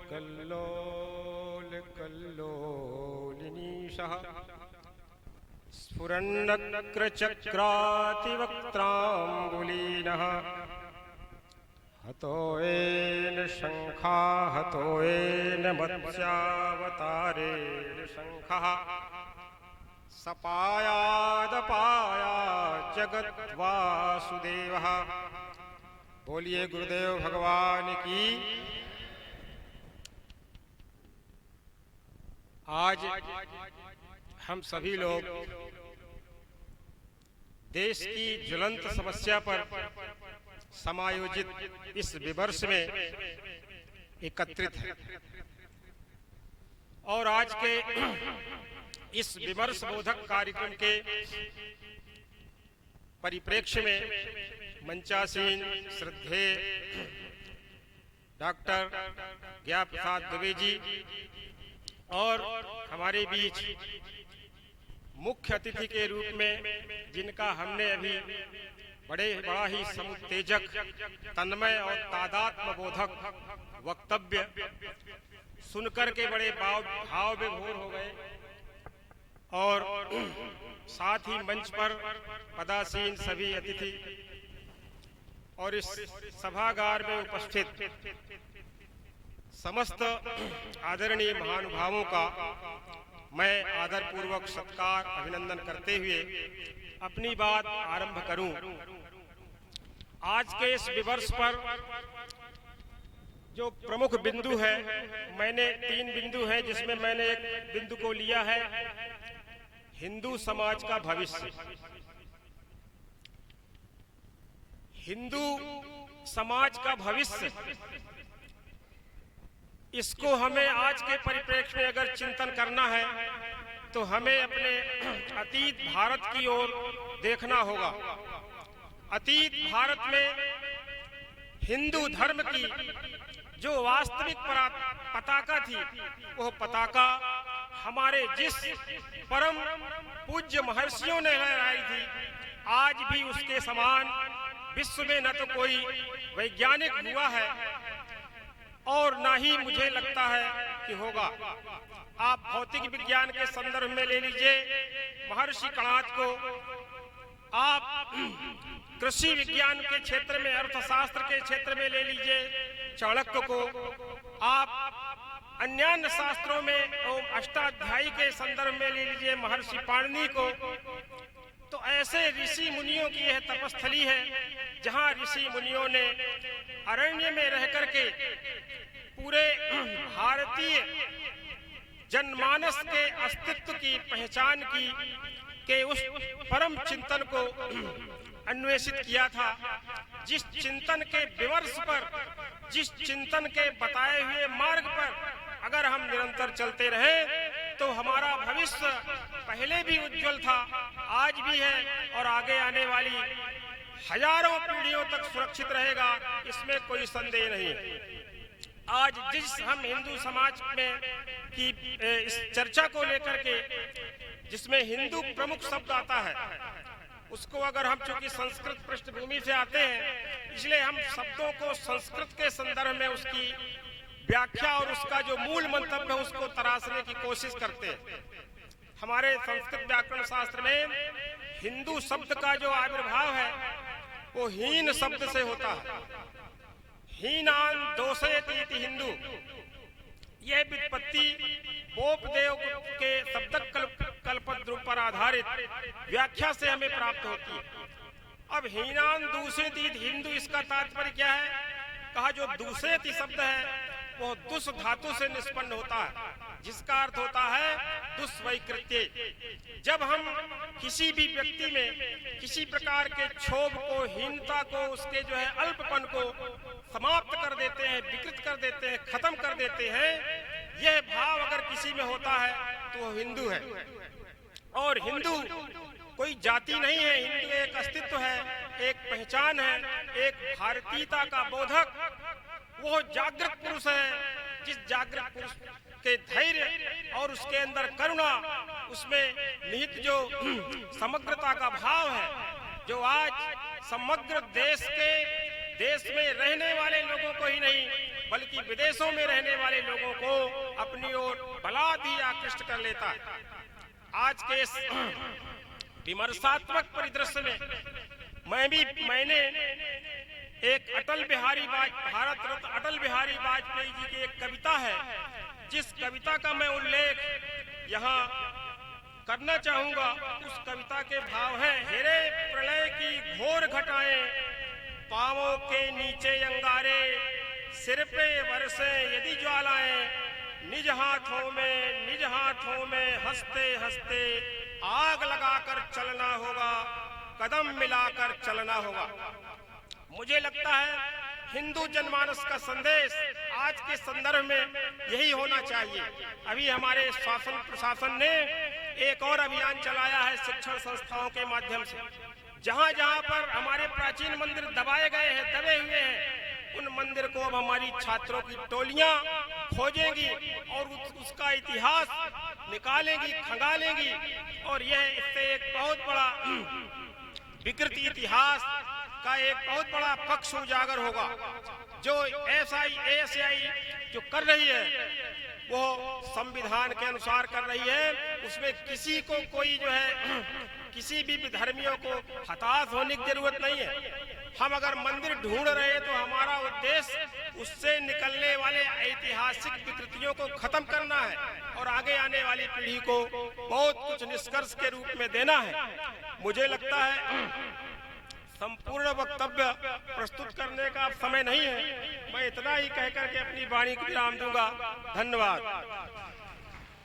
कल्लोलकल्लोलिनीशः स्फुरन्नग्रचक्रातिवक्त्राम्बुलीनः हतो येन शङ्खा हतो येन मत्स्यावतारेण शङ्खः सपायादपायात् जगद्वासुदेवः। बोलिए गुरुदेव भगवान की। आज हम सभी लोग देश की ज्वलंत समस्या पर समायोजित इस विमर्श में एकत्रित हैं और आज के इस विमर्श बोधक कार्यक्रम के परिप्रेक्ष्य में मंचासीन श्रद्धेय डॉक्टर ज्ञा प्रसाद दुबे जी और हमारे बीच मुख्य अतिथि के रूप में जिनका हमने अभी बड़ा ही समुत्तेजक, तन्मय और तादात्म्य बोधक वक्तव्य सुनकर के बड़े भाव विभोर हो गए और साथ ही मंच पर पदासीन सभी अतिथि और इस सभागार में उपस्थित समस्त आदरणीय महानुभावों का मैं आदरपूर्वक सत्कार अभिनंदन करते हुए अपनी बात आरंभ करूं। आज के इस विमर्श पर जो प्रमुख बिंदु है, मैंने 3 बिंदु हैं जिसमें मैंने एक बिंदु को लिया है हिंदू समाज का भविष्य। हिंदू समाज का भविष्य, इसको हमें आज के परिप्रेक्ष्य में अगर चिंतन करना है तो हमें अपने अतीत भारत की ओर देखना होगा। अतीत भारत में हिंदू धर्म की जो वास्तविक पताका थी, वह पताका हमारे जिस परम पूज्य महर्षियों ने लहराई थी, आज भी उसके समान विश्व में न तो कोई वैज्ञानिक हुआ है और ना ही मुझे लगता है कि होगा। आप भौतिक विज्ञान के संदर्भ में ले लीजिए महर्षि कणाद को, आप कृषि विज्ञान के क्षेत्र में, अर्थशास्त्र के क्षेत्र में ले लीजिए चाणक्य को, आप अन्य शास्त्रों में अष्टाध्यायी के संदर्भ में ले लीजिए महर्षि पाणिनि को। तो ऐसे ऋषि मुनियों की यह तपस्थली है जहां ऋषि मुनियों ने अरण्य में रह करके पूरे भारतीय जनमानस के अस्तित्व की पहचान की के उस परम चिंतन को अन्वेषित किया था, जिस चिंतन के विमर्श पर, जिस चिंतन के बताए हुए मार्ग पर अगर हम निरंतर चलते रहे तो हमारा भविष्य पहले भी उज्जवल था, आज भी है और आगे आने वाली हजारों पीढ़ियों तक सुरक्षित रहेगा, इसमें कोई संदेह नहीं। आज जिस हम हिंदू समाज में की इस चर्चा को लेकर के जिसमें हिंदू प्रमुख शब्द आता है, उसको अगर हम चूंकि संस्कृत पृष्ठभूमि से आते हैं, इसलिए हम शब्दों को संस्कृत के संदर्भ में उसकी व्याख्या और उसका जो मूल मंतव्य है उसको तराशने की कोशिश करते हैं। हमारे संस्कृत व्याकरण शास्त्र में हिंदू शब्द का जो आविर्भाव है वो हीन शब्द से होता है। हीनान दोषयति इति हिंदू, यह व्युत्पत्ति बोपदेव के शब्द कल्पद्रुप पर आधारित व्याख्या से हमें प्राप्त होती है। अब हीनान दूषयति हिंदू, इसका तात्पर्य क्या है? कहा जो दूषयति शब्द है वो दुष् धातु से निष्पन्न होता है, जिसका अर्थ होता है दुष्वैकृत्य। जब हम किसी भी व्यक्ति में किसी प्रकार के क्षोभ को, हीनता को, उसके जो है अल्पपन को समाप्त कर देते हैं, विकृत कर देते हैं, खत्म कर देते हैं, यह भाव अगर किसी में होता है तो वो हिंदू है। और हिंदू कोई जाति नहीं है, हिंदू एक अस्तित्व है, एक पहचान है, एक भारतीयता का बोधक। वो जागृत पुरुष है, जिस जागृत पुरुष के धैर्य और उसके अंदर करुणा, उसमें निहित जो समग्रता का भाव है, जो आज समग्र देश में रहने वाले लोगों को ही नहीं बल्कि विदेशों में रहने वाले लोगों को अपनी ओर बलात् ही आकृष्ट कर लेता है। आज के इस विमर्शात्मक परिदृश्य में मैंने एक भारत रत्न अटल बिहारी वाजपेयी जी की एक कविता है, जिस कविता का मैं उल्लेख यहाँ करना चाहूंगा। उस कविता के भाव हैं: हेरे प्रलय की घोर घटाएं, पांवों के नीचे अंगारे, सिर पे बरसे यदि ज्वालाएं, निज हाथों में हंसते हंसते आग लगाकर चलना होगा, कदम मिलाकर चलना होगा। मुझे लगता है हिंदू जनमानस का संदेश आज के संदर्भ में यही होना चाहिए। अभी हमारे शासन प्रशासन ने एक और अभियान चलाया है शिक्षण संस्थाओं के माध्यम से। जहां जहां पर हमारे प्राचीन मंदिर दबे हुए हैं, उन मंदिर को अब हमारी छात्रों की टोलियां खोजेंगी और उसका इतिहास निकालेंगी, खंगालेंगी, और यह इससे एक बहुत बड़ा विकृत इतिहास का एक बहुत बड़ा पक्ष उजागर होगा। जो ASI जो कर रही है वो संविधान के अनुसार कर रही है। उसमें किसी को कोई जो है किसी भी धर्मियों को हताश होने की जरूरत नहीं है। हम अगर मंदिर ढूंढ रहे हैं तो हमारा उद्देश्य उससे निकलने वाले ऐतिहासिक विकृतियों को खत्म करना है और आगे आने वाली पीढ़ी को बहुत कुछ निष्कर्ष के रूप में देना है। मुझे लगता है संपूर्ण वक्तव्य प्रस्तुत करने का समय नहीं है। मैं इतना ही कहकर के अपनी वाणी को विराम दूंगा। धन्यवाद।